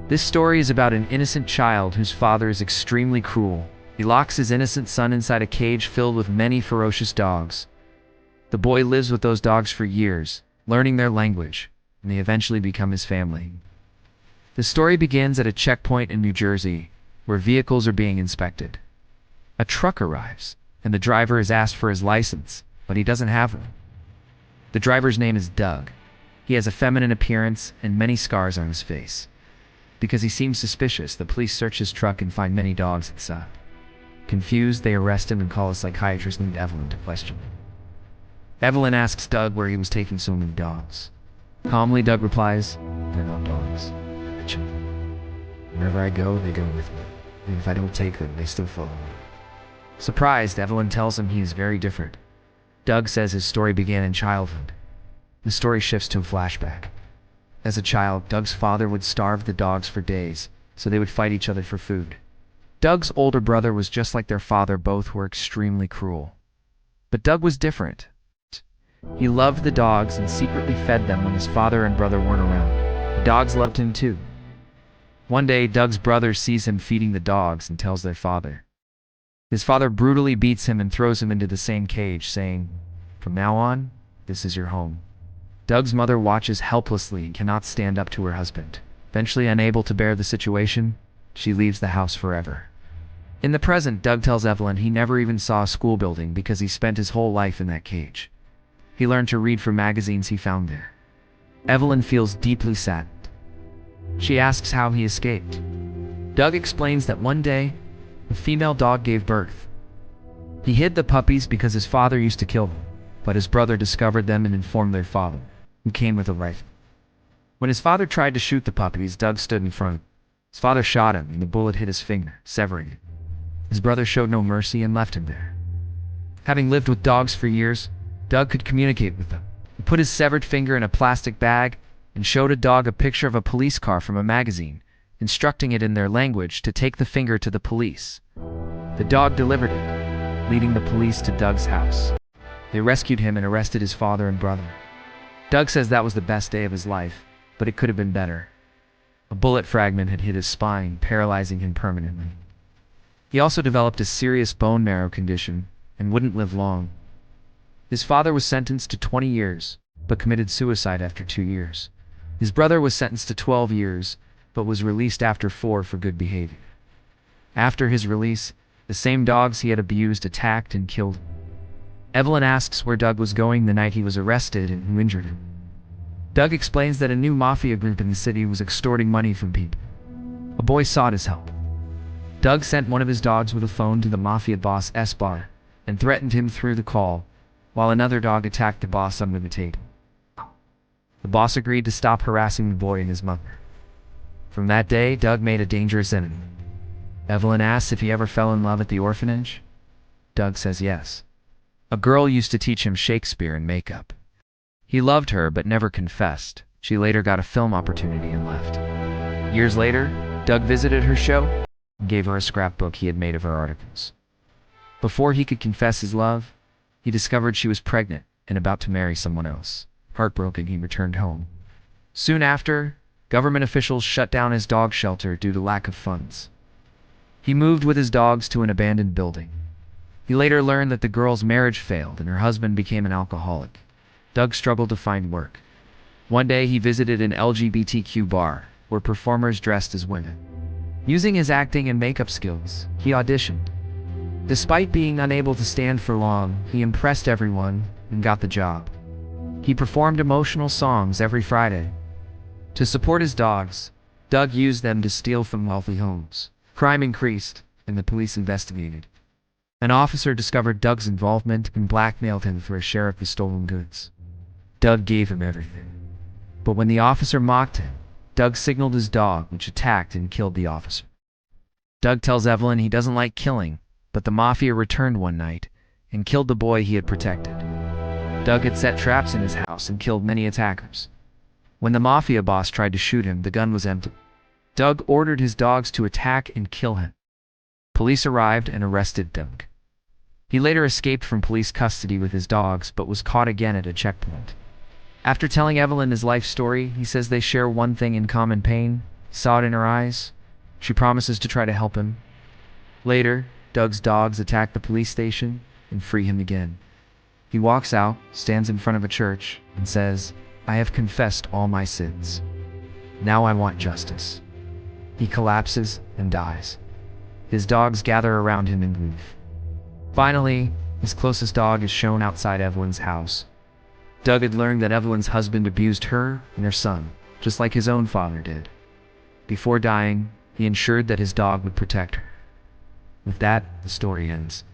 This story is about an innocent child whose father is extremely cruel. He locks his innocent son inside a cage filled with many ferocious dogs. The boy lives with those dogs for years, learning their language, and they eventually become his family. The story begins at a checkpoint in New Jersey, where vehicles are being inspected. A truck arrives, and the driver is asked for his license, but he doesn't have one. The driver's name is Doug. He has a feminine appearance and many scars on his face. Because he seems suspicious, the police search his truck and find many dogs inside. Confused, they arrest him and call a psychiatrist named Evelyn to question him. Evelyn asks Doug where he was taking so many dogs. Calmly, Doug replies, "They're not dogs. Wherever I go, they go with me. And if I don't take them, they still follow me." Surprised, Evelyn tells him he is very different. Doug says his story began in childhood. The story shifts to a flashback. As a child, Doug's father would starve the dogs for days, so they would fight each other for food. Doug's older brother was just like their father, both were extremely cruel. But Doug was different. He loved the dogs and secretly fed them when his father and brother weren't around. The dogs loved him too. One day, Doug's brother sees him feeding the dogs and tells their father. His father brutally beats him and throws him into the same cage, saying, "From now on, this is your home." Doug's mother watches helplessly and cannot stand up to her husband. Eventually unable to bear the situation, she leaves the house forever. In the present, Doug tells Evelyn he never even saw a school building because he spent his whole life in that cage. He learned to read from magazines he found there. Evelyn feels deeply saddened. She asks how he escaped. Doug explains that one day, a female dog gave birth. He hid the puppies because his father used to kill them, but his brother discovered them and informed their father, who came with a rifle. When his father tried to shoot the puppies, Doug stood in front. His father shot him, and the bullet hit his finger, severing it. His brother showed no mercy and left him there. Having lived with dogs for years, Doug could communicate with them. He put his severed finger in a plastic bag and showed a dog a picture of a police car from a magazine, instructing it in their language to take the finger to the police. The dog delivered it, leading the police to Doug's house. They rescued him and arrested his father and brother. Doug says that was the best day of his life, but it could have been better. A bullet fragment had hit his spine, paralyzing him permanently. He also developed a serious bone marrow condition and wouldn't live long. His father was sentenced to 20 years, but committed suicide after 2 years. His brother was sentenced to 12 years, but was released after 4 for good behavior. After his release, the same dogs he had abused attacked and killed him. Evelyn asks where Doug was going the night he was arrested and who injured him. Doug explains that a new mafia group in the city was extorting money from people. A boy sought his help. Doug sent one of his dogs with a phone to the mafia boss S-Bar and threatened him through the call, while another dog attacked the boss under the table. The boss agreed to stop harassing the boy and his mother. From that day, Doug made a dangerous enemy. Evelyn asks if he ever fell in love at the orphanage. Doug says yes. A girl used to teach him Shakespeare and makeup. He loved her but never confessed. She later got a film opportunity and left. Years later, Doug visited her show and gave her a scrapbook he had made of her articles. Before he could confess his love, he discovered she was pregnant and about to marry someone else. Heartbroken, he returned home. Soon after, government officials shut down his dog shelter due to lack of funds. He moved with his dogs to an abandoned building. He later learned that the girl's marriage failed and her husband became an alcoholic. Doug struggled to find work. One day he visited an LGBTQ bar, where performers dressed as women. Using his acting and makeup skills, he auditioned. Despite being unable to stand for long, he impressed everyone and got the job. He performed emotional songs every Friday. To support his dogs, Doug used them to steal from wealthy homes. Crime increased, and the police investigated. An officer discovered Doug's involvement and blackmailed him for a share of the stolen goods. Doug gave him everything. But when the officer mocked him, Doug signaled his dog, which attacked and killed the officer. Doug tells Evelyn he doesn't like killing, but the mafia returned one night and killed the boy he had protected. Doug had set traps in his house and killed many attackers. When the mafia boss tried to shoot him, the gun was empty. Doug ordered his dogs to attack and kill him. Police arrived and arrested Doug. He later escaped from police custody with his dogs, but was caught again at a checkpoint. After telling Evelyn his life story, he says they share one thing in common: pain, He saw it in her eyes. She promises to try to help him. Later, Doug's dogs attack the police station and free him again. He walks out, stands in front of a church, and says, "I have confessed all my sins. Now I want justice." He collapses and dies. His dogs gather around him in grief. Finally, his closest dog is shown outside Evelyn's house. Doug had learned that Evelyn's husband abused her and her son, just like his own father did. Before dying, he ensured that his dog would protect her. With that, the story ends.